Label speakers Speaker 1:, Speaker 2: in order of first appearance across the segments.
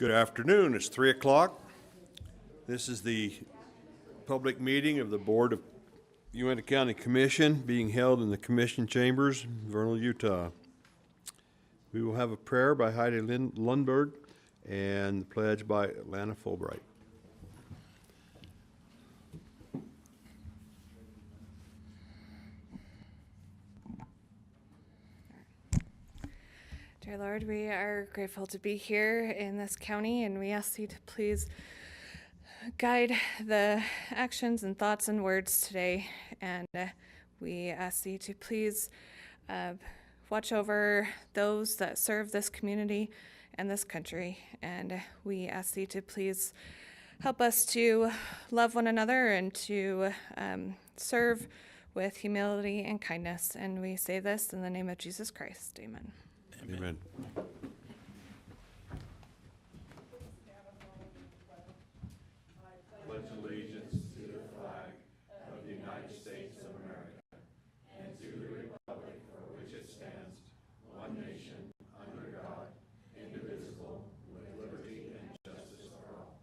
Speaker 1: Good afternoon. It's 3 o'clock. This is the public meeting of the Board of Uintah County Commission being held in the Commission Chambers, Vernal, Utah. We will have a prayer by Heidi Lundberg and the pledge by Lana Fulbright.
Speaker 2: Dear Lord, we are grateful to be here in this county, and we ask you to please guide the actions and thoughts and words today. And we ask you to please watch over those that serve this community and this country. And we ask you to please help us to love one another and to serve with humility and kindness. And we say this in the name of Jesus Christ. Amen.
Speaker 1: Amen.
Speaker 3: Pledge allegiance to the flag of the United States of America and to the republic for which it stands, one nation, under God, indivisible, with liberty and justice for all.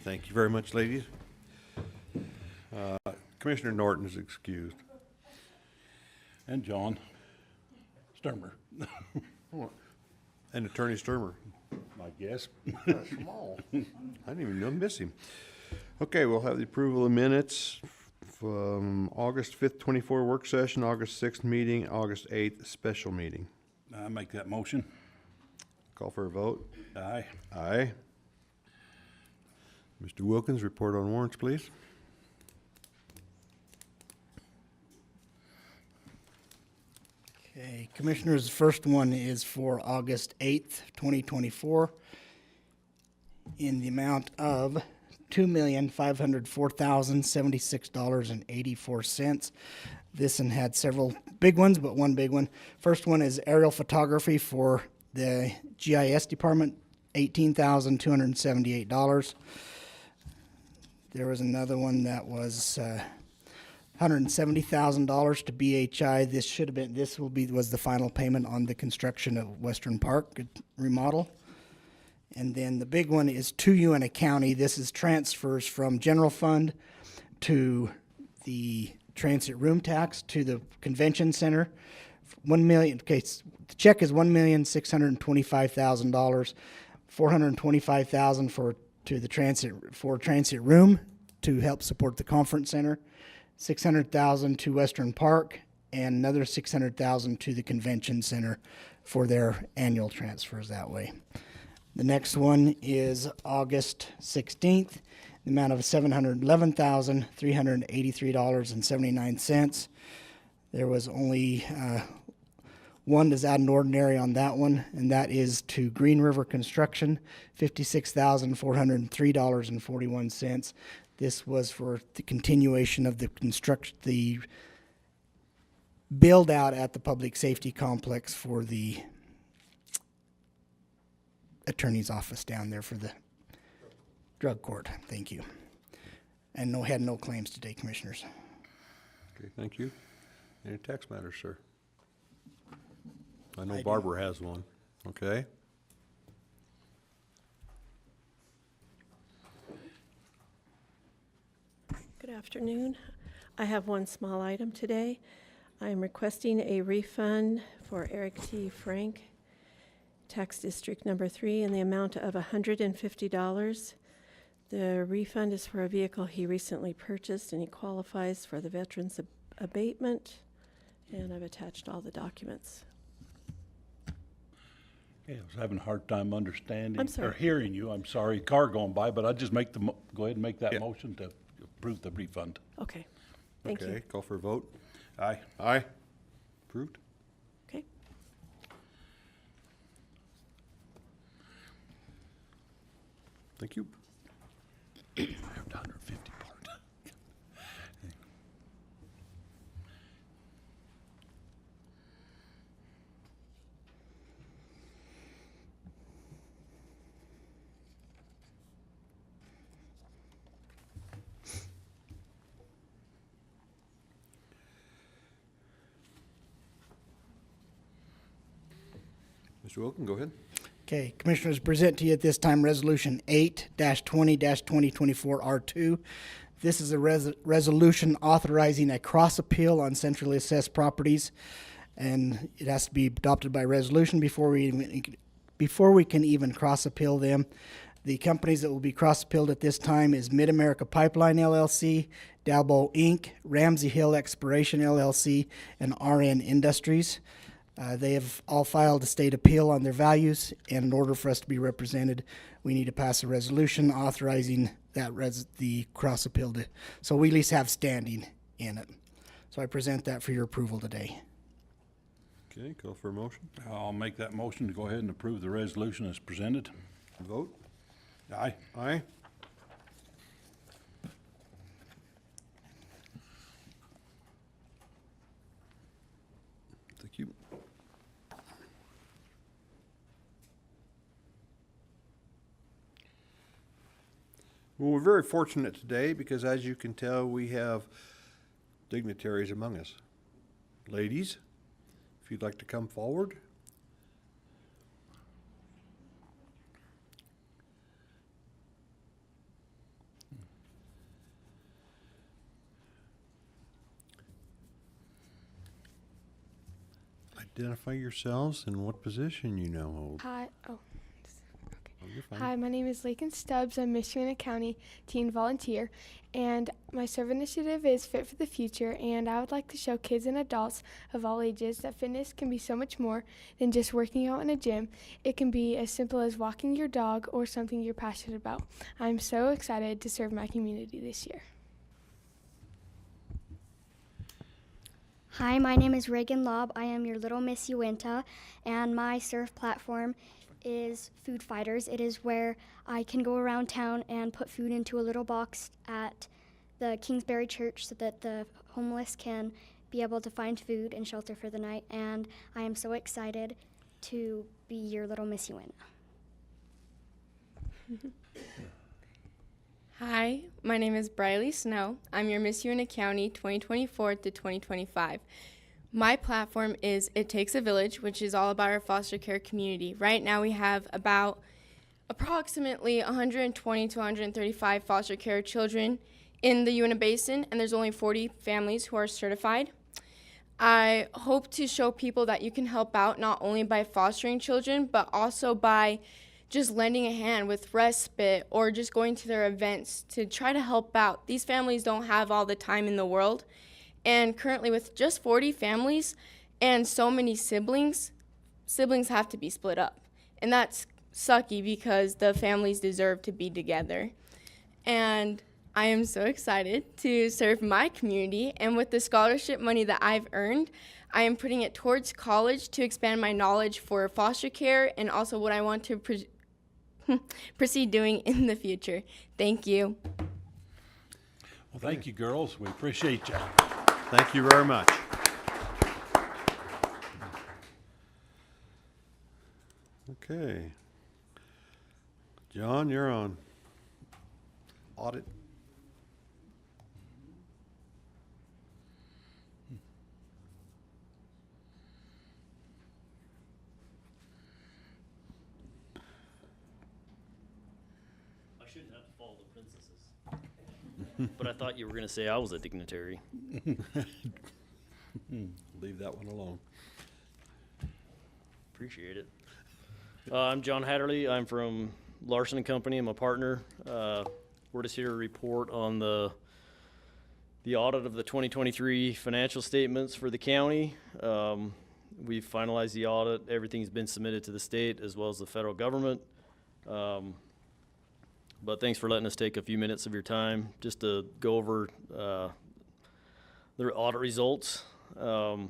Speaker 1: Thank you very much, ladies. Commissioner Norton is excused.
Speaker 4: And John Sturmer,
Speaker 1: And Attorney Sturmer.
Speaker 4: I guess.
Speaker 1: Small. I didn't even know miss him. Okay, we'll have the approval of minutes from August 5th, 24 work session, August 6th meeting, August 8th special meeting.
Speaker 4: I make that motion.
Speaker 1: Call for a vote.
Speaker 4: Aye.
Speaker 1: Aye. Mr. Wilkins, report on warrants, please.
Speaker 5: Okay, Commissioners, the first one is for August 8th, 2024, in the amount of $2,504,076.84. This one had several big ones, but one big one. First one is aerial photography for the GIS department, $18,278. There was another one that was $170,000 to BHI. Was the final payment on the construction of Western Park remodel. And then the big one is to Uintah County. This is transfers from general fund to the transit room tax to the convention center. $1 million. Okay, the check is $1,625,000. $425,000 for transit room to help support the conference center. $600,000 to Western Park, and another $600,000 to the convention center for their annual transfers that way. The next one is August 16th, the amount of $711,383.79. There was only one that's out of ordinary on that one, and that is to Green River Construction, $56,403.41. This was for the continuation of the build out at the public safety complex for the attorney's office down there for the drug court. Thank you. And had no claims today, Commissioners.
Speaker 1: Okay, thank you. Any tax matters, sir? I know Barbara has one. Okay.
Speaker 6: Good afternoon. I have one small item today. I am requesting a refund for Eric T. Frank, Tax District Number 3, in the amount of $150. The refund is for a vehicle he recently purchased, and he qualifies for the Veterans Abatement, and I've attached all the documents.
Speaker 4: Yeah, I was having a hard time understanding
Speaker 6: I'm sorry.
Speaker 4: or hearing you. I'm sorry, car going by, but I'd just go ahead and make that
Speaker 1: Yeah.
Speaker 4: motion to approve the refund.
Speaker 6: Okay, thank you.
Speaker 1: Okay, call for a vote.
Speaker 4: Aye.
Speaker 1: Aye. Approved.
Speaker 6: Okay.
Speaker 1: Thank you.
Speaker 4: I have the 150 part.
Speaker 1: Mr. Wilkins, go ahead.
Speaker 5: Okay, Commissioners, present to you at this time Resolution 8-20-2024-R2. This is a resolution authorizing a cross-appeal on centrally assessed properties, and it has to be adopted by resolution before we can even cross-appeal them. The companies that will be cross-appealed at this time is Mid-America Pipeline LLC, Dalbo Inc., Ramsey Hill Exploration LLC, and RN Industries. They have all filed a state appeal on their values, and in order for us to be represented, we need to pass a resolution authorizing that the cross appeal so we at least have standing in it. So I present that for your approval today.
Speaker 1: Okay, call for a motion.
Speaker 4: I'll make that motion to go ahead and approve the resolution as presented.
Speaker 1: Vote.
Speaker 4: Aye.
Speaker 1: Aye. Thank you. Well, we're very fortunate today because, as you can tell, we have dignitaries among us. Ladies, if you'd like to come forward. Identify yourselves and what position you now hold.
Speaker 7: Hi. Oh,
Speaker 1: Oh, you're fine.
Speaker 7: hi. My name is Wllkins Stubbs. I'm Miss Uintah County Teen Volunteer, and my serve initiative is Fit for the Future. And I would like to show kids and adults of all ages that fitness can be so much more than just working out in a gym. It can be as simple as walking your dog or something you're passionate about. I'm so excited to serve my community this year.
Speaker 8: Hi, my name is Reagan Lobb. I am your little Miss Uintah, and my surf platform is Food Fighters. It is where I can go around town and put food into a little box at the Kingsbury Church so that the homeless can be able to find food and shelter for the night. And I am so excited to be your little Miss Uintah.
Speaker 9: Hi, my name is Briley Snow. I'm your Miss Uintah County 2024 to 2025. My platform is It Takes a Village, which is all about our foster care community. Right now we have about approximately 120 to 135 foster care children in the Uintah Basin, and there's only 40 families who are certified. I hope to show people that you can help out not only by fostering children, but also by just lending a hand with respite or just going to their events to try to help out. These families don't have all the time in the world. And currently with just 40 families and so many siblings have to be split up. And that's sucky because the families deserve to be together. And I am so excited to serve my community. And with the scholarship money that I've earned, I am putting it towards college to expand my knowledge for foster care and also what I want to proceed doing in the future. Thank you.
Speaker 4: Well, thank you, girls. We appreciate you.
Speaker 1: Thank you very much. Okay. John, you're on. Audit.
Speaker 10: I shouldn't have to follow the princesses. But I thought you were going to say I was a dignitary.
Speaker 1: Leave that one alone.
Speaker 10: Appreciate it. I'm John Hatterley. I'm from Larson & Company. I'm a partner. We're just here to report on the audit of the 2023 financial statements for the county. We've finalized the audit. Everything's been submitted to the state as well as the federal government. But thanks for letting us take a few minutes of your time just to go over the audit results. I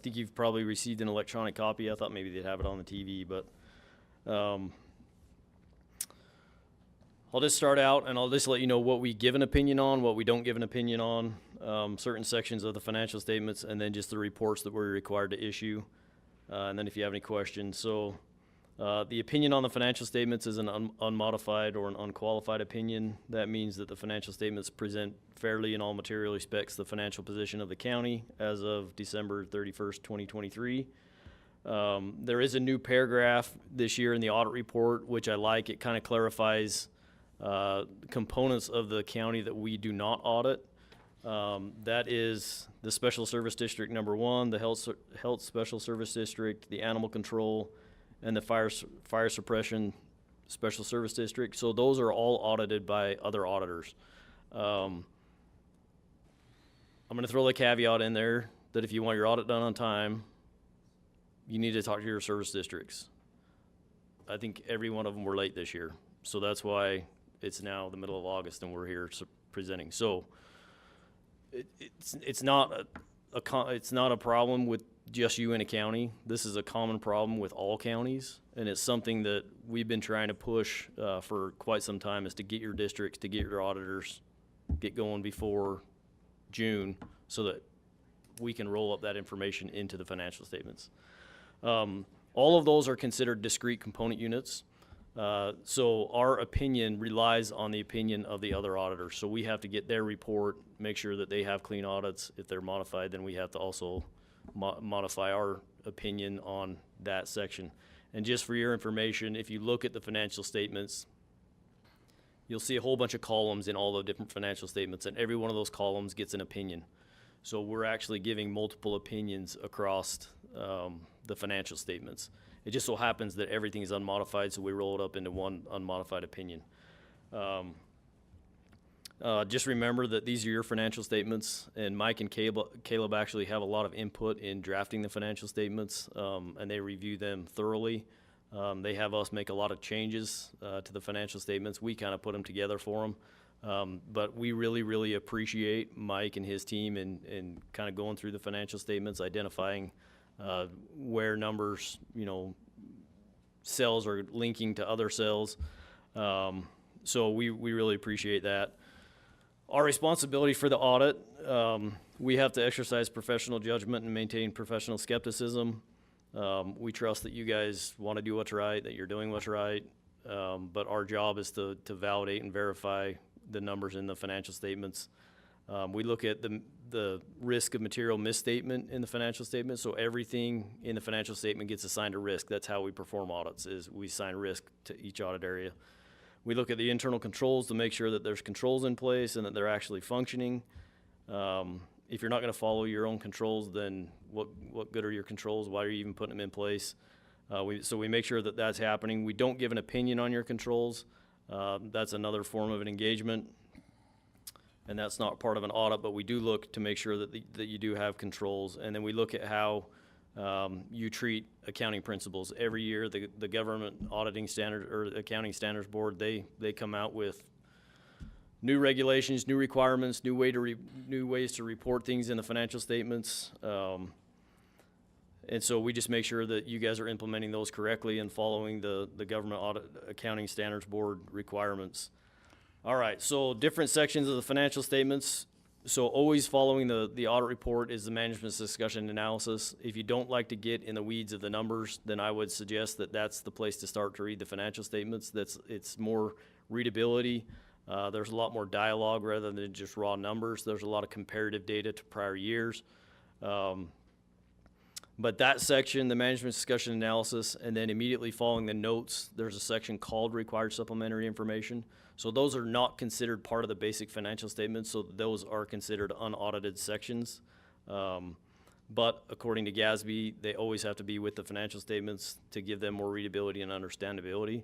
Speaker 10: think you've probably received an electronic copy. I thought maybe they'd have it on the TV, but I'll just start out and I'll just let you know what we give an opinion on, what we don't give an opinion on, certain sections of the financial statements, and then just the reports that we're required to issue. And then if you have any questions. So the opinion on the financial statements is an unmodified or an unqualified opinion. That means that the financial statements present fairly in all material respects the financial position of the county as of December 31st, 2023. There is a new paragraph this year in the audit report, which I like. It kind of clarifies components of the county that we do not audit. That is the Special Service District number 1, the Health Special Service District, the Animal Control, and the Fire Suppression Special Service District. So those are all audited by other auditors. I'm going to throw the caveat in there that if you want your audit done on time, you need to talk to your service districts. I think every one of them were late this year. So that's why it's now the middle of August and we're here presenting. So it's not a problem with just Uintah County. This is a common problem with all counties, and it's something that we've been trying to push for quite some time, is to get your districts, to get your auditors, get going before June so that we can roll up that information into the financial statements. All of those are considered discrete component units. So our opinion relies on the opinion of the other auditors. So we have to get their report, make sure that they have clean audits. If they're modified, then we have to also modify our opinion on that section. And just for your information, if you look at the financial statements, you'll see a whole bunch of columns in all the different financial statements, and every one of those columns gets an opinion. So we're actually giving multiple opinions across the financial statements. It just so happens that everything is unmodified, so we roll it up into one unmodified opinion. Just remember that these are your financial statements, and Mike and Caleb actually have a lot of input in drafting the financial statements, and they review them thoroughly. They have us make a lot of changes to the financial statements. We kind of put them together for them. But we really, really appreciate Mike and his team in kind of going through the financial statements, identifying where numbers, cells are linking to other cells. So we really appreciate that. Our responsibility for the audit, we have to exercise professional judgment and maintain professional skepticism. We trust that you guys want to do what's right, that you're doing what's right, but our job is to validate and verify the numbers in the financial statements. We look at the risk of material misstatement in the financial statement, so everything in the financial statement gets assigned a risk. That's how we perform audits, is we assign risk to each audit area. We look at the internal controls to make sure that there's controls in place and that they're actually functioning. If you're not going to follow your own controls, then what good are your controls? Why are you even putting them in place? So we make sure that that's happening. We don't give an opinion on your controls. That's another form of an engagement, and that's not part of an audit, but we do look to make sure that you do have controls. And then we look at how you treat accounting principles. Every year, the government auditing standard or accounting standards board, they come out with new regulations, new requirements, new ways to report things in the financial statements. And so we just make sure that you guys are implementing those correctly and following the government audit accounting standards board requirements. All right, so different sections of the financial statements. So always following the audit report is the management's discussion and analysis. If you don't like to get in the weeds of the numbers, then I would suggest that that's the place to start to read the financial statements. It's more readability. There's a lot more dialogue rather than just raw numbers. There's a lot of comparative data to prior years. But that section, the management discussion analysis, and then immediately following the notes, there's a section called required supplementary information. So those are not considered part of the basic financial statements, so those are considered unaudited sections. But according to GASB, they always have to be with the financial statements to give them more readability and understandability.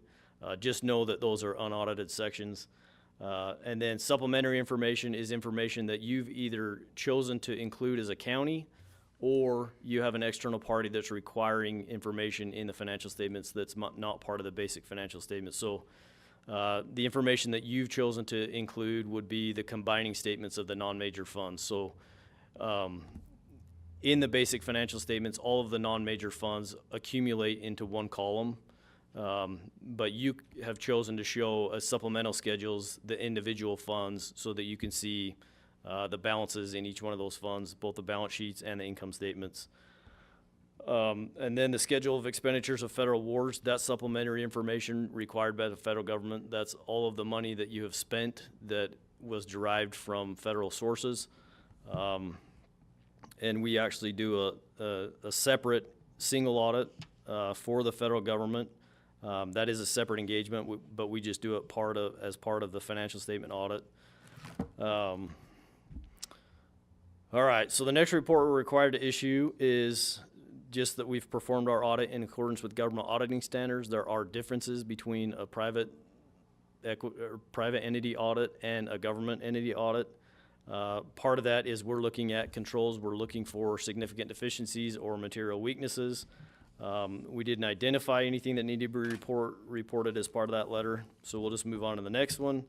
Speaker 10: Just know that those are unaudited sections. And then supplementary information is information that you've either chosen to include as a county, or you have an external party that's requiring information in the financial statements that's not part of the basic financial statements. So the information that you've chosen to include would be the combining statements of the non-major funds. So in the basic financial statements, all of the non-major funds accumulate into one column, but you have chosen to show as supplemental schedules the individual funds so that you can see the balances in each one of those funds, both the balance sheets and the income statements. And then the schedule of expenditures of federal awards, that's supplementary information required by the federal government. That's all of the money that you have spent that was derived from federal sources. And we actually do a separate single audit for the federal government. That is a separate engagement, but we just do it as part of the financial statement audit. All right, so the next report we're required to issue is just that we've performed our audit in accordance with government auditing standards. There are differences between a private entity audit and a government entity audit. Part of that is we're looking at controls. We're looking for significant deficiencies or material weaknesses. We didn't identify anything that needed to be reported as part of that letter, so we'll just move on to the next one.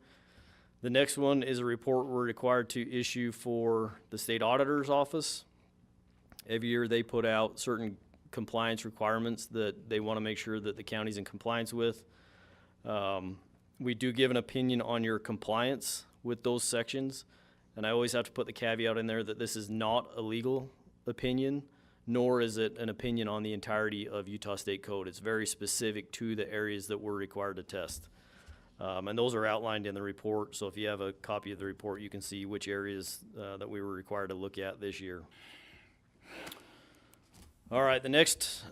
Speaker 10: The next one is a report we're required to issue for the state auditor's office. Every year they put out certain compliance requirements that they want to make sure that the county's in compliance with. We do give an opinion on your compliance with those sections, and I always have to put the caveat in there that this is not a legal opinion, nor is it an opinion on the entirety of Utah State Code. It's very specific to the areas that we're required to test. And those are outlined in the report, so if you have a copy of the report, you can see which areas that we were required to look at this year. All right, the next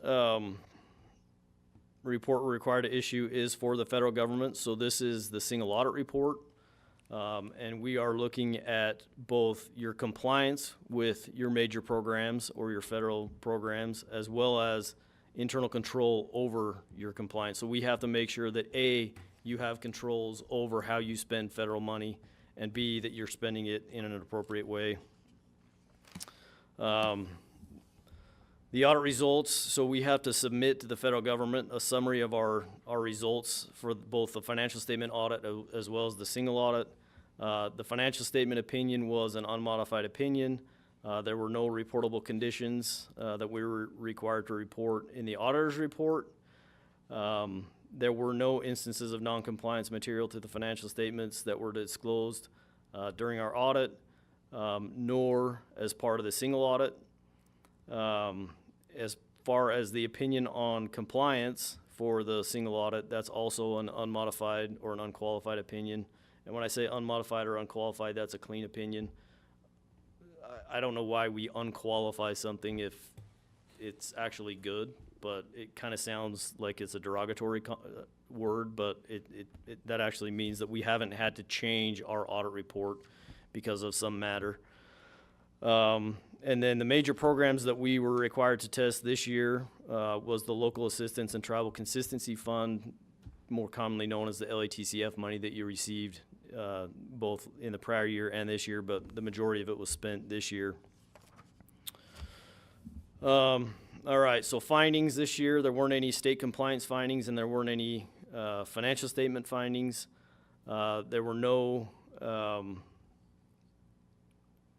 Speaker 10: report we're required to issue is for the federal government, so this is the single audit report. And we are looking at both your compliance with your major programs or your federal programs, as well as internal control over your compliance. So we have to make sure that A, you have controls over how you spend federal money, and B, that you're spending it in an appropriate way. The audit results, so we have to submit to the federal government a summary of our results for both the financial statement audit as well as the single audit. The financial statement opinion was an unmodified opinion. There were no reportable conditions that we were required to report in the auditor's report. There were no instances of noncompliance material to the financial statements that were disclosed during our audit, nor as part of the single audit. As far as the opinion on compliance for the single audit, that's also an unmodified or an unqualified opinion. And when I say unmodified or unqualified, that's a clean opinion. I don't know why we unqualify something if it's actually good, but it kind of sounds like it's a derogatory word, but that actually means that we haven't had to change our audit report because of some matter. And then the major programs that we were required to test this year was the Local Assistance and Tribal Consistency Fund, more commonly known as the LATCF money that you received both in the prior year and this year, but the majority of it was spent this year. All right, so findings this year, there weren't any state compliance findings and there weren't any financial statement findings. There were no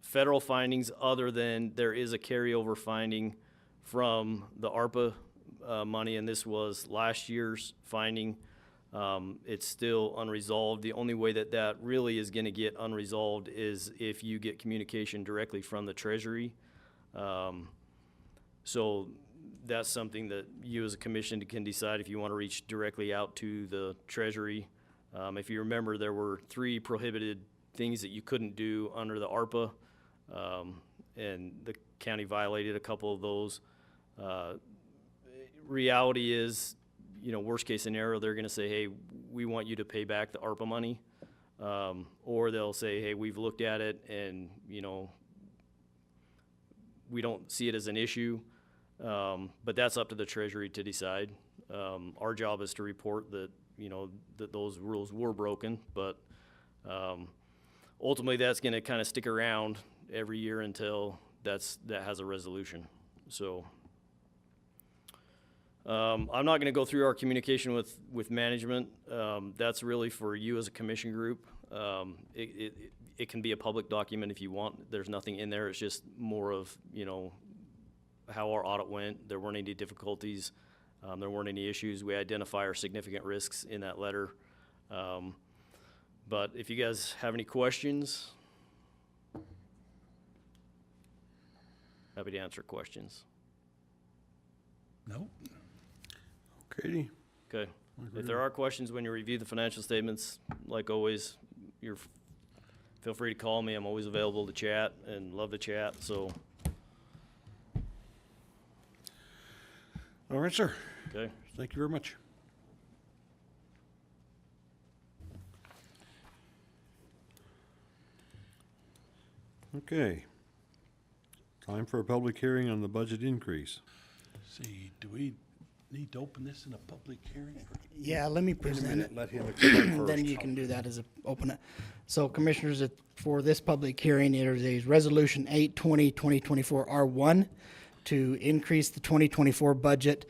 Speaker 10: federal findings other than there is a carryover finding from the ARPA money, and this was last year's finding. It's still unresolved. The only way that that really is going to get unresolved is if you get communication directly from the Treasury. So that's something that you as a commission can decide if you want to reach directly out to the Treasury. If you remember, there were 3 prohibited things that you couldn't do under the ARPA, and the county violated a couple of those. Reality is, you know, worst case scenario, they're going to say, hey, we want you to pay back the ARPA money. Or they'll say, hey, we've looked at it and, you know, we don't see it as an issue. But that's up to the Treasury to decide. Our job is to report that, you know, that those rules were broken, but ultimately that's going to kind of stick around every year until that has a resolution. So I'm not going to go through our communication with management. That's really for you as a commission group. It can be a public document if you want. There's nothing in there. It's just more of, you know, how our audit went. There weren't any difficulties. There weren't any issues. We identify our significant risks in that letter. But if you guys have any questions, happy to answer questions.
Speaker 4: Nope.
Speaker 1: Okay.
Speaker 10: Okay. If there are questions when you review the financial statements, like always, feel free to call me. I'm always available to chat and love to chat. So
Speaker 1: All right, sir.
Speaker 10: Okay.
Speaker 1: Thank you very much. Okay. Time for a public hearing on the budget increase.
Speaker 4: See, do we need to open this in a public hearing?
Speaker 5: Yeah, let me present it.
Speaker 1: Let him explain first.
Speaker 5: Then you can do that as a, open it. So Commissioners, for this public hearing, there is a Resolution 8/20/2024 R1 to increase the 2024 budget.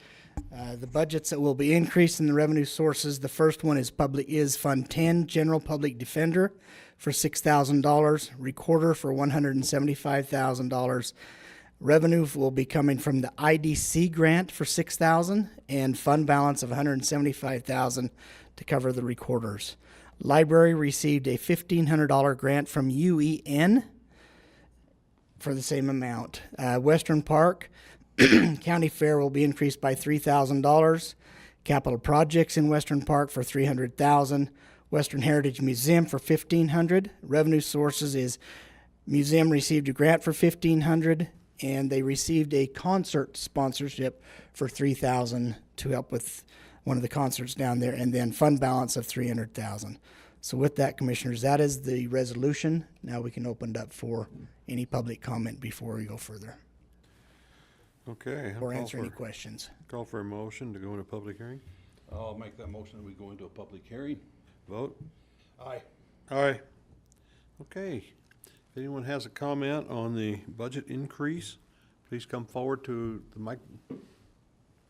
Speaker 5: The budgets that will be increased in the revenue sources, the first one is Fund 10, General Public Defender for $6,000, Recorder for $175,000. Revenue will be coming from the IDC grant for $6,000 and fund balance of $175,000 to cover the recorders. Library received a $1,500 grant from UEN for the same amount. Western Park County Fair will be increased by $3,000. Capital projects in Western Park for $300,000. Western Heritage Museum for $1,500. Revenue sources is museum received a grant for $1,500, and they received a concert sponsorship for $3,000 to help with one of the concerts down there, and then fund balance of $300,000. So with that, Commissioners, that is the resolution. Now we can open it up for any public comment before we go further
Speaker 1: Okay. I'll
Speaker 5: or
Speaker 1: call
Speaker 5: answer any
Speaker 1: for-
Speaker 5: questions.
Speaker 1: Call for a motion to go into public hearing.
Speaker 4: I'll make that motion that we go into a public hearing.
Speaker 1: Vote.
Speaker 4: Aye.
Speaker 1: Aye. Okay. If anyone has a comment on the budget increase, please come forward to the mic.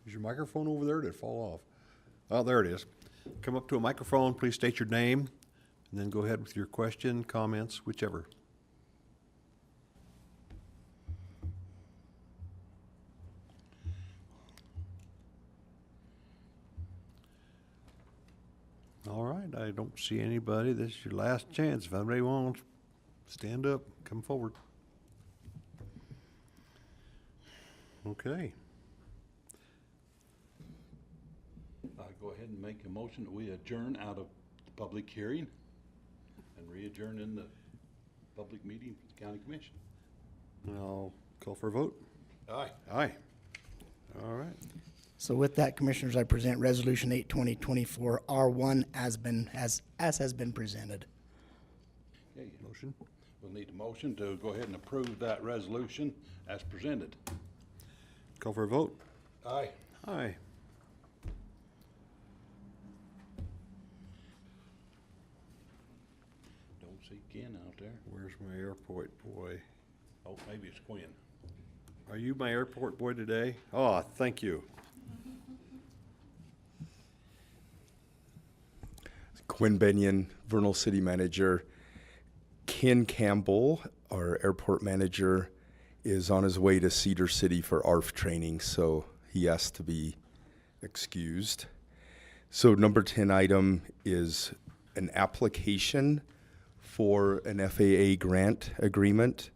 Speaker 1: Is your microphone over there? Did it fall off? Oh, there it is. Come up to a microphone, please state your name, and then go ahead with your question, comments, whichever. All right, I don't see anybody. This is your last chance. If anybody wants, stand up, come forward. Okay.
Speaker 4: I go ahead and make a motion that we adjourn out of the public hearing and re-adjourn in the public meeting for the county commission.
Speaker 1: I'll call for a vote.
Speaker 4: Aye.
Speaker 1: Aye. All right.
Speaker 5: So with that, Commissioners, I present Resolution 8/2024 R1 as has been presented.
Speaker 4: Okay,
Speaker 1: Motion.
Speaker 4: we'll need a motion to go ahead and approve that resolution as presented.
Speaker 1: Call for a vote.
Speaker 4: Aye.
Speaker 1: Aye.
Speaker 4: Don't see Ken out there.
Speaker 1: Where's my airport boy?
Speaker 4: Oh, maybe it's Quinn.
Speaker 1: Are you my airport boy today? Oh, thank you.
Speaker 11: Quinn Benyon, Vernal City Manager. Ken Campbell, our airport manager, is on his way to Cedar City for ARF training, so he has to be excused. So number 10 item is an application for an FAA grant agreement.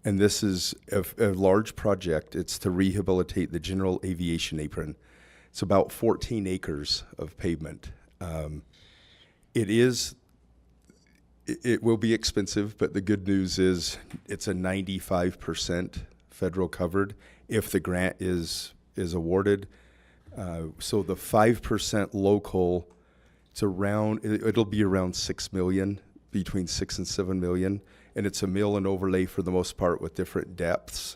Speaker 11: And this is a large project. It's to rehabilitate the general aviation apron. It's about 14 acres of pavement. It will be expensive, but the good news is it's a 95% federal covered if the grant is awarded. So the 5% local, it'll be around 6 million, between 6 and 7 million. And it's a mill and overlay for the most part with different depths.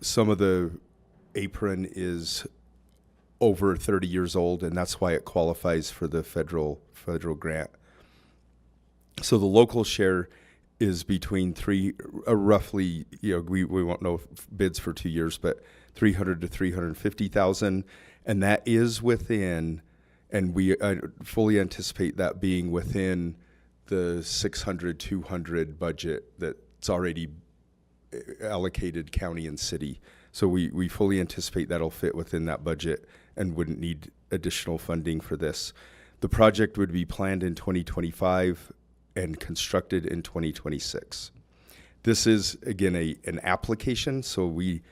Speaker 11: Some of the apron is over 30 years old, and that's why it qualifies for the federal grant. So the local share is between roughly, we won't know bids for 2 years, but 300 to 350,000, and that is within, and we fully anticipate that being within the 600, 200 budget that's already allocated county and city. So we fully anticipate that'll fit within that budget and wouldn't need additional funding for this. The project would be planned in 2025 and constructed in 2026. This is, again, an application, so we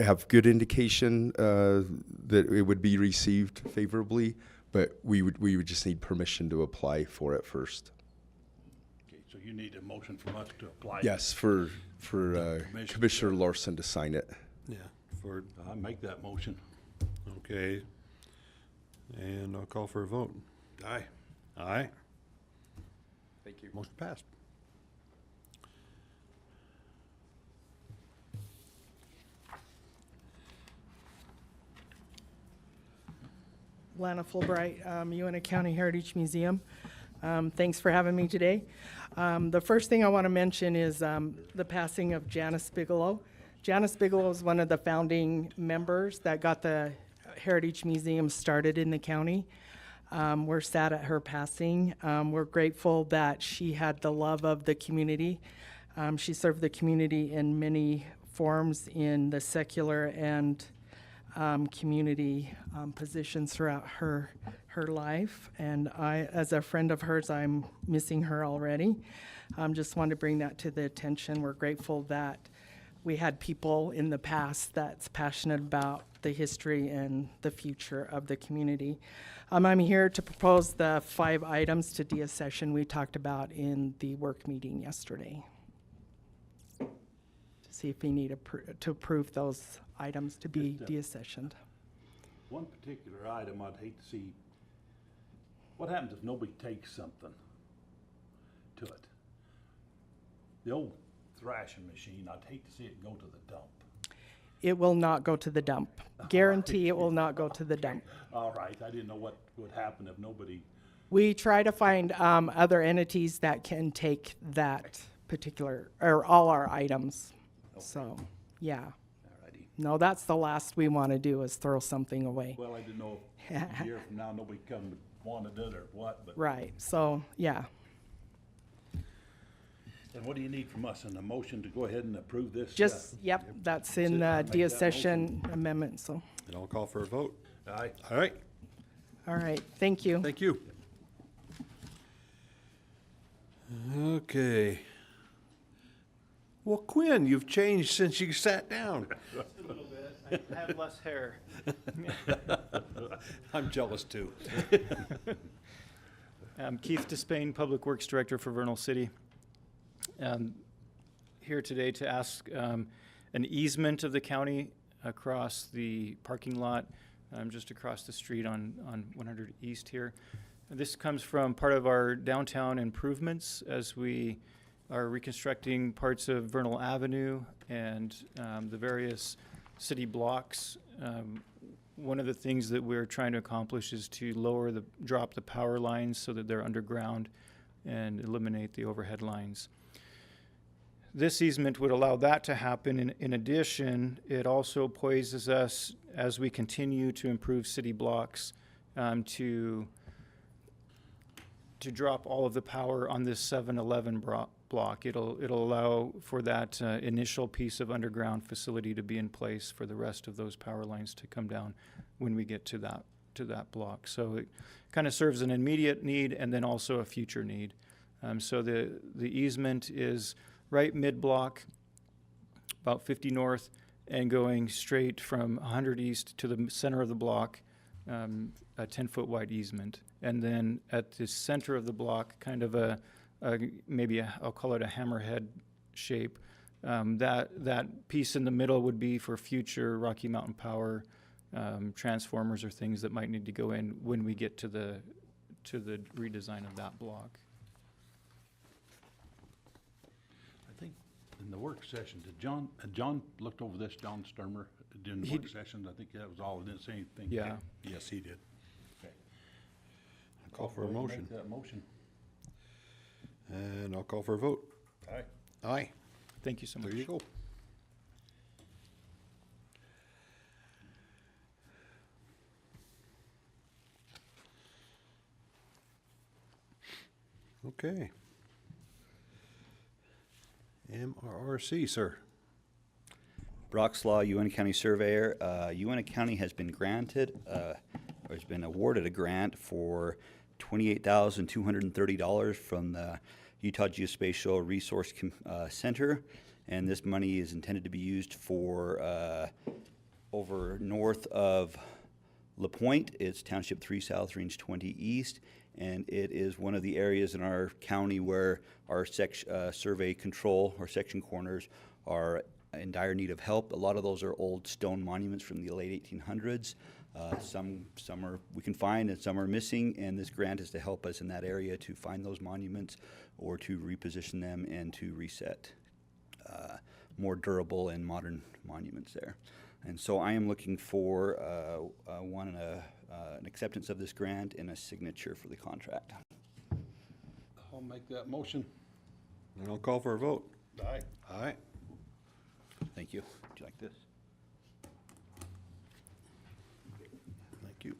Speaker 11: have good indication that it would be received favorably, but we would just need permission to apply for it first.
Speaker 4: Okay, so you need a motion from us to apply?
Speaker 11: Yes, for Commissioner Larson to sign it.
Speaker 1: Yeah.
Speaker 4: I make that motion.
Speaker 1: Okay. And I'll call for a vote.
Speaker 4: Aye.
Speaker 1: Aye.
Speaker 11: Thank you.
Speaker 1: Motion passed.
Speaker 12: Lana Fulbright, Uintah County Heritage Museum. Thanks for having me today. The first thing I want to mention is the passing of Janice Bigelow. Janice Bigelow is one of the founding members that got the Heritage Museum started in the county. We're sad at her passing. We're grateful that she had the love of the community. She served the community in many forms in the secular and community positions throughout her life. And I, as a friend of hers, I'm missing her already. Just wanted to bring that to the attention. We're grateful that we had people in the past that's passionate about the history and the future of the community. I'm here to propose the 5 items to DEACCESSION we talked about in the work meeting yesterday. To see if we need to approve those items to be DEACCESSIONed.
Speaker 4: One particular item I'd hate to see, what happens if nobody takes something to it? The old thrashing machine, I'd hate to see it go to the dump.
Speaker 12: It will not go to the dump. Guarantee it will not go to the dump.
Speaker 4: All right, I didn't know what would happen if nobody,
Speaker 12: We try to find other entities that can take that particular, or all our items. So, yeah.
Speaker 4: alrighty.
Speaker 12: No, that's the last we want to do is throw something away.
Speaker 4: Well, I didn't know if a year from now nobody come and wanted it or what, but.
Speaker 12: Right, so, yeah.
Speaker 4: And what do you need from us? An motion to go ahead and approve this?
Speaker 12: Just, yep, that's in
Speaker 4: I'll
Speaker 12: the
Speaker 4: make that
Speaker 12: DEACCESSION amendment, so.
Speaker 1: And I'll call for a vote.
Speaker 4: Aye.
Speaker 1: All right.
Speaker 12: All right, thank you.
Speaker 1: Thank you. Okay. Well, Quinn, you've changed since you sat down.
Speaker 13: A little bit. I have less hair.
Speaker 1: I'm jealous too.
Speaker 13: I'm Keith Despain, Public Works Director for Vernal City. Here today to ask an easement of the county across the parking lot just across the street on 100 East here. This comes from part of our downtown improvements as we are reconstructing parts of Vernal Avenue and the various city blocks. One of the things that we're trying to accomplish is to drop the power lines so that they're underground and eliminate the overhead lines. This easement would allow that to happen. In addition, it also poises us as we continue to improve city blocks to drop all of the power on this 7-Eleven block. It'll allow for that initial piece of underground facility to be in place for the rest of those power lines to come down when we get to that block. So it kind of serves an immediate need and then also a future need. So the easement is right mid-block, about 50 north, and going straight from 100 east to the center of the block, a 10-foot wide easement. And then at the center of the block, kind of I'll call it a hammerhead shape. That piece in the middle would be for future Rocky Mountain Power transformers or things that might need to go in when we get to the redesign of that block.
Speaker 4: I think in the work session, John looked over this, John Sturmer, during the work sessions? I think that was all, didn't say anything.
Speaker 13: Yeah.
Speaker 1: Yes, he did.
Speaker 4: Okay.
Speaker 1: I'll call for a motion.
Speaker 4: Make that motion.
Speaker 1: And I'll call for a vote.
Speaker 4: Aye.
Speaker 1: Aye.
Speaker 13: Thank you so much.
Speaker 1: There you go. Okay. MRRC, sir.
Speaker 14: Brock's Law, Uintah County Surveyor. Uintah County has been granted, or has been awarded a grant for $28,230 from the Utah Geospatial Resource Center, and this money is intended to be used for over north of La Pointe. It's Township 3 South, Range 20 East, and it is one of the areas in our county where our survey control or section corners are in dire need of help. A lot of those are old stone monuments from the late 1800s. Some are we can find and some are missing, and this grant is to help us in that area to find those monuments or to reposition them and to reset more durable and modern monuments there. And so I am looking for an acceptance of this grant and a signature for the contract.
Speaker 4: I'll make that motion.
Speaker 1: And I'll call for a vote.
Speaker 4: Aye.
Speaker 1: Aye.
Speaker 14: Thank you. Would you like this?
Speaker 1: Thank you.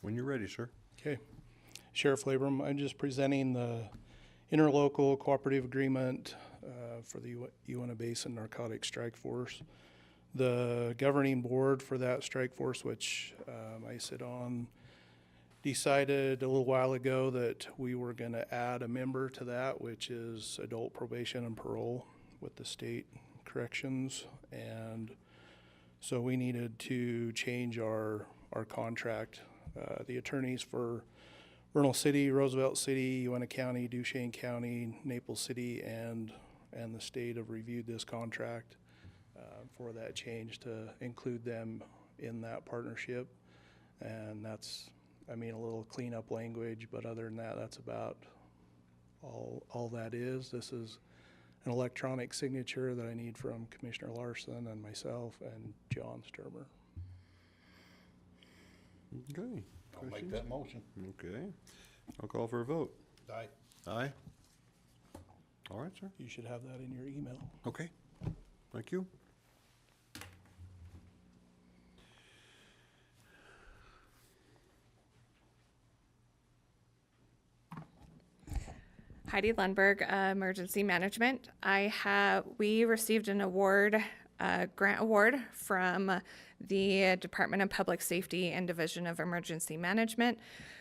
Speaker 1: When you're ready, sir.
Speaker 15: Okay. Sheriff Labrum, I'm just presenting the interlocal cooperative agreement for the Uintah Basin Narcotics Strike Force. The governing board for that strike force, which I sit on, decided a little while ago that we were going to add a member to that, which is adult probation and parole with the state corrections. And so we needed to change our contract. The attorneys for Vernal City, Roosevelt City, Uintah County, Duchesne County, Naples City, and the state have reviewed this contract for that change to include them in that partnership. And that's, I mean, a little cleanup language, but other than that, that's about all that is. This is an electronic signature that I need from Commissioner Larson and myself and John Sturmer.
Speaker 1: Okay.
Speaker 4: I'll make that motion.
Speaker 1: Okay. I'll call for a vote.
Speaker 4: Aye.
Speaker 1: Aye. All right, sir.
Speaker 15: You should have that in your email.
Speaker 1: Okay. Thank you.
Speaker 2: Heidi Lundberg, Emergency Management. We received an award, grant award from the Department of Public Safety and Division of Emergency Management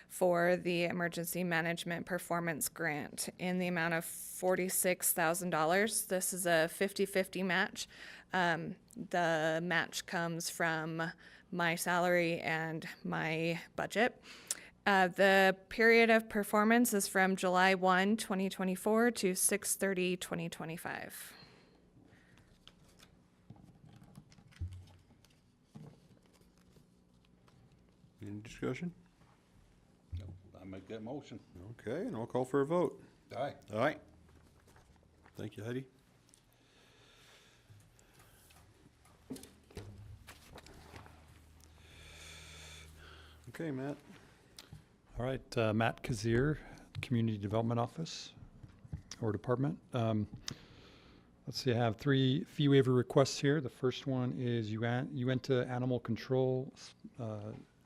Speaker 2: for the Emergency Management Performance Grant in the amount of $46,000. This is a 50-50 match. The match comes from my salary and my budget. The period of performance is from July 1, 2024 to 6/30/2025.
Speaker 1: Any discussion?
Speaker 4: No, I make that motion.
Speaker 1: Okay, and I'll call for a vote.
Speaker 4: Aye.
Speaker 1: Aye. Thank you, Heidi. Okay, Matt.
Speaker 16: All right, Matt Kazir, Community Development Office or Department. Let's see, I have 3 fee waiver requests here. The first one is Uintah Animal Control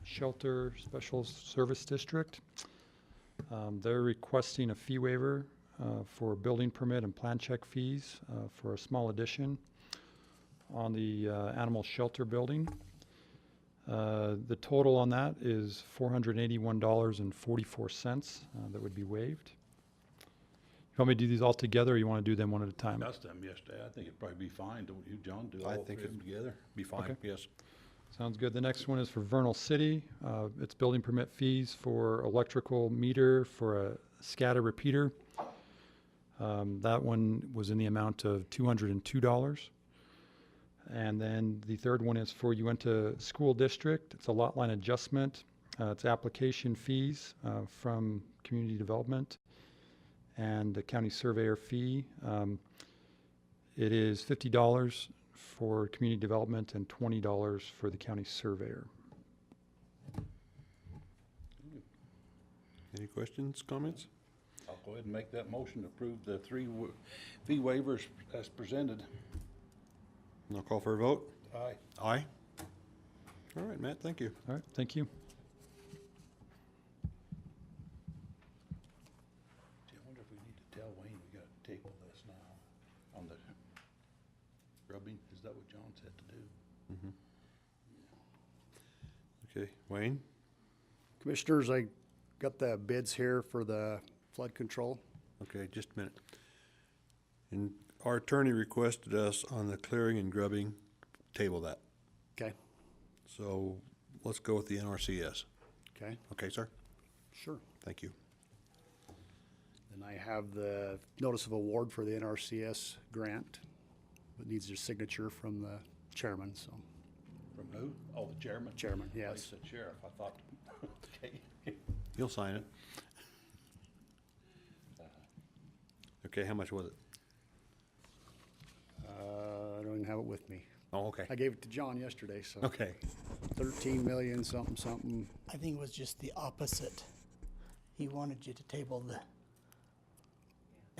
Speaker 16: Shelter Special Service District. They're requesting a fee waiver for building permit and plan check fees for a small addition on the animal shelter building. The total on that is $481.44 that would be waived. You want me to do these all together, or you want to do them one at a time?
Speaker 4: Discussed them yesterday. I think it'd probably be fine. Don't you, John? Do
Speaker 1: I
Speaker 4: all
Speaker 1: think
Speaker 4: three of them together?
Speaker 1: Be fine,
Speaker 16: Okay.
Speaker 1: yes.
Speaker 16: Sounds good. The next one is for Vernal City. It's building permit fees for electrical meter for a SCADA repeater. That one was in the amount of $202. And then the third one is for Uintah School District. It's a lot line adjustment. It's application fees from Community Development and the county surveyor fee. It is $50 for Community Development and $20 for the county surveyor.
Speaker 1: Any questions, comments?
Speaker 4: I'll go ahead and make that motion to approve the 3 fee waivers as presented.
Speaker 1: And I'll call for a vote.
Speaker 4: Aye.
Speaker 1: Aye. All right, Matt, thank you.
Speaker 16: All right, thank you.
Speaker 4: Gee, I wonder if we need to tell Wayne we got to table this now on the rubbing. Is that what John said to do?
Speaker 1: Okay, Wayne?
Speaker 17: Commissioners, I got the bids here for the flood control.
Speaker 1: Okay, just a minute. And our attorney requested us on the clearing and grubbing, table that.
Speaker 17: Okay.
Speaker 1: So let's go with the NRCS.
Speaker 17: Okay.
Speaker 1: Okay, sir?
Speaker 17: Sure.
Speaker 1: Thank you.
Speaker 17: Then I have the notice of award for the NRCS grant. It needs your signature from the chairman, so.
Speaker 4: From who? Oh, the chairman?
Speaker 17: Chairman,
Speaker 4: I
Speaker 17: yes.
Speaker 4: said sheriff, I thought, okay.
Speaker 1: You'll sign it. Okay, how much was it?
Speaker 17: I don't even have it with me.
Speaker 1: Oh, okay.
Speaker 17: I gave it to John yesterday, so.
Speaker 1: Okay.
Speaker 17: 13 million something, something.
Speaker 5: I think it was just the opposite. He wanted you to table the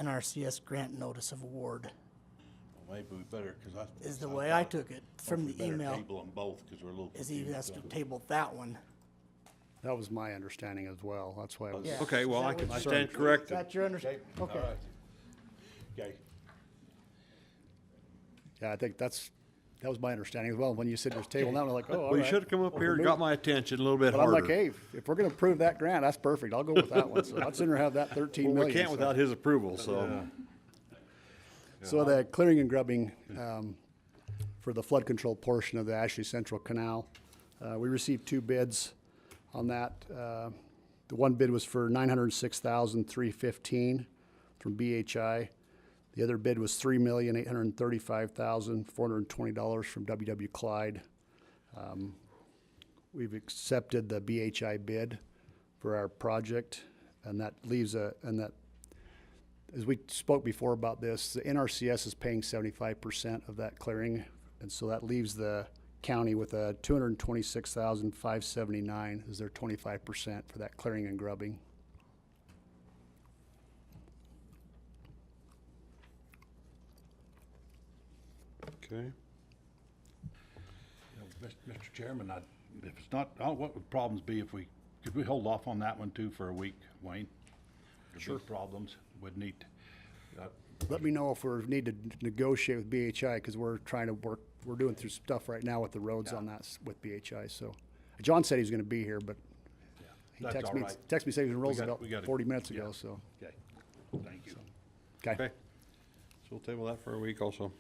Speaker 5: NRCS grant notice of award.
Speaker 4: Well, maybe we better, because I.
Speaker 5: Is the way I took it from the
Speaker 4: We better
Speaker 5: email.
Speaker 4: table them both, because we're a little
Speaker 5: Is he
Speaker 4: confused
Speaker 5: has to
Speaker 4: on it.
Speaker 5: table that one.
Speaker 17: That was my understanding as well. That's why I was.
Speaker 5: Yeah.
Speaker 1: Okay, well,
Speaker 5: Is
Speaker 1: I
Speaker 5: that
Speaker 1: can
Speaker 5: what-
Speaker 1: stand
Speaker 5: Is
Speaker 1: corrected.
Speaker 5: that your understanding?
Speaker 4: All
Speaker 5: Okay.
Speaker 4: right. Okay.
Speaker 17: Yeah, I think that was my understanding as well. When you said there's table now, I'm like, oh, all
Speaker 1: Well, you
Speaker 17: right.
Speaker 1: should have come up
Speaker 17: Well,
Speaker 1: here and
Speaker 17: remove-
Speaker 1: got my attention a little bit
Speaker 17: But I'm
Speaker 1: harder.
Speaker 17: like, hey, if we're gonna approve that grant, that's perfect. I'll go with that one. So I'd sooner have that 13
Speaker 1: Well,
Speaker 17: million.
Speaker 1: we can't
Speaker 17: so.
Speaker 1: without his approval, so.
Speaker 17: So the clearing and grubbing for the flood control portion of the Ashley Central Canal, we received 2 bids on that. The one bid was for $906,315 from BHI. The other bid was $3,835,420 from WW Clyde. We've accepted the BHI bid for our project, and that leaves as we spoke before about this, the NRCS is paying 75% of that clearing, and so that leaves the county with a $226,579 is their 25% for that clearing and grubbing.
Speaker 1: Okay.
Speaker 4: Mr. Chairman, if it's not, what would problems be if could we hold off on that one too for a week, Wayne?
Speaker 17: Sure.
Speaker 4: There's problems, would need,
Speaker 17: Let me know if we need to negotiate with BHI, because we're trying to work, we're doing through stuff right now with the roads on that with BHI, so. John said he was gonna be here, but he
Speaker 4: That's
Speaker 17: texted
Speaker 4: all
Speaker 17: me,
Speaker 4: right.
Speaker 17: texted me saying he was in Roosevelt
Speaker 4: we gotta-
Speaker 17: 40 minutes
Speaker 4: yeah.
Speaker 17: ago, so.
Speaker 4: okay, thank you.
Speaker 17: Okay.
Speaker 1: Okay. So we'll table that for a week also.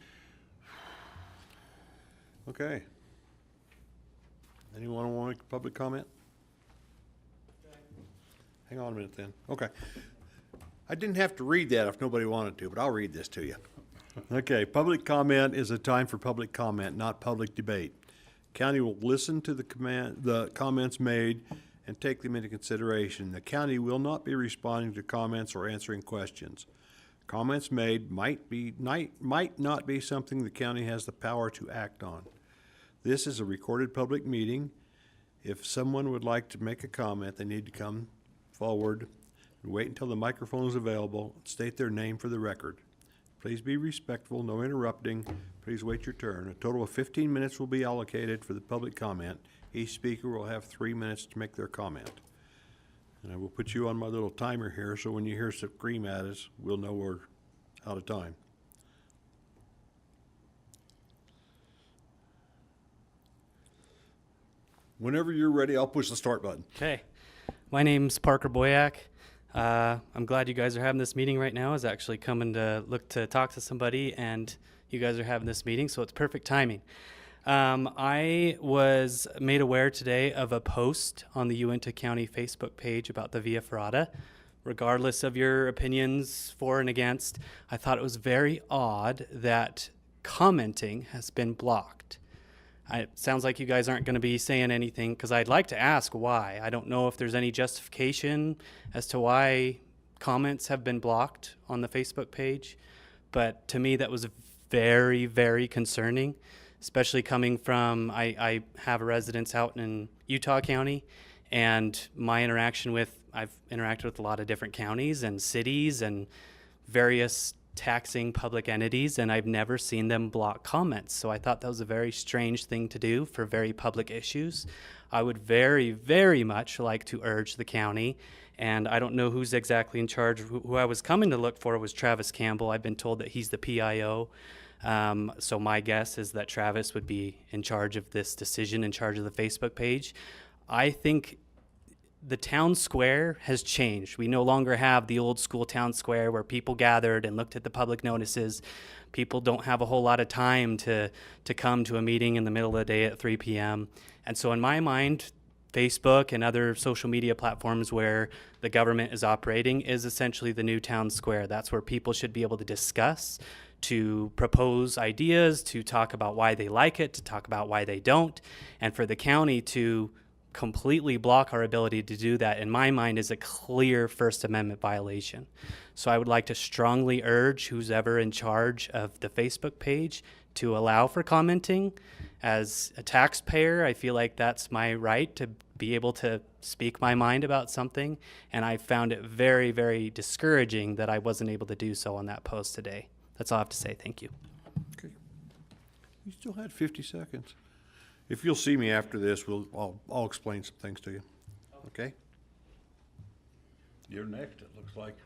Speaker 1: Okay. Anyone want to make a public comment? Hang on a minute then. Okay. I didn't have to read that if nobody wanted to, but I'll read this to you. Okay, public comment is a time for public comment, not public debate. County will listen to the comments made and take them into consideration. The county will not be responding to comments or answering questions. Comments made might not be something the county has the power to act on. This is a recorded public meeting. If someone would like to make a comment, they need to come forward and wait until the microphone is available and state their name for the record. Please be respectful, no interrupting. Please wait your turn. A total of 15 minutes will be allocated for the public comment. Each speaker will have 3 minutes to make their comment. And I will put you on my little timer here, so when you hear scream at us, we'll know we're out of time. Whenever you're ready, I'll push the start button.
Speaker 18: Okay. My name's Parker Boyack. I'm glad you guys are having this meeting right now. I was actually coming to look to talk to somebody, and you guys are having this meeting, so it's perfect timing. I was made aware today of a post on the Uintah County Facebook page about the Via Ferrata. Regardless of your opinions for and against, I thought it was very odd that commenting has been blocked. It sounds like you guys aren't going to be saying anything, because I'd like to ask why. I don't know if there's any justification as to why comments have been blocked on the Facebook page, but to me that was very, very concerning, especially coming from, I have a residence out in Utah County, and my interaction with, I've interacted with a lot of different counties and cities and various taxing public entities, and I've never seen them block comments. So I thought that was a very strange thing to do for very public issues. I would very, very much like to urge the county, and I don't know who's exactly in charge. Who I was coming to look for was Travis Campbell. I've been told that he's the PIO. So my guess is that Travis would be in charge of this decision, in charge of the Facebook page. I think the town square has changed. We no longer have the old school town square where people gathered and looked at the public notices. People don't have a whole lot of time to come to a meeting in the middle of the day at 3 p.m. And so in my mind, Facebook and other social media platforms where the government is operating is essentially the new town square. That's where people should be able to discuss, to propose ideas, to talk about why they like it, to talk about why they don't. And for the county to completely block our ability to do that, in my mind, is a clear First Amendment violation. So I would like to strongly urge who's ever in charge of the Facebook page to allow for commenting. As a taxpayer, I feel like that's my right to be able to speak my mind about something, and I found it very, very discouraging that I wasn't able to do so on that post today. That's all I have to say. Thank you.
Speaker 1: Okay. You still had 50 seconds. If you'll see me after this, I'll explain some things to you. Okay?
Speaker 4: You're next, it looks like.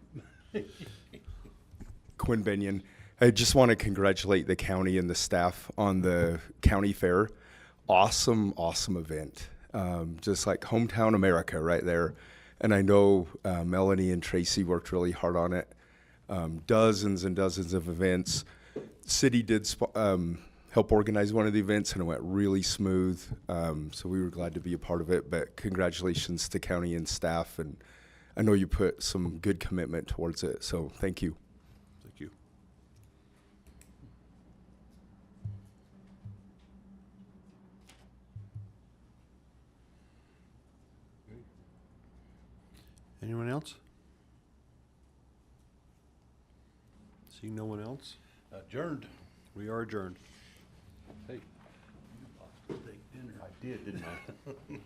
Speaker 11: Quinn Benyon. I just want to congratulate the county and the staff on the county fair. Awesome, awesome event. Just like hometown America right there. And I know Melanie and Tracy worked really hard on it. Dozens and dozens of events. City did help organize one of the events, and it went really smooth. So we were glad to be a part of it. But congratulations to county and staff, and I know you put some good commitment towards it. So thank you.
Speaker 1: Thank you. Anyone else? See no one else?
Speaker 4: Adjourned.
Speaker 1: We are adjourned.
Speaker 4: Hey, you lost steak dinner. I did, didn't I?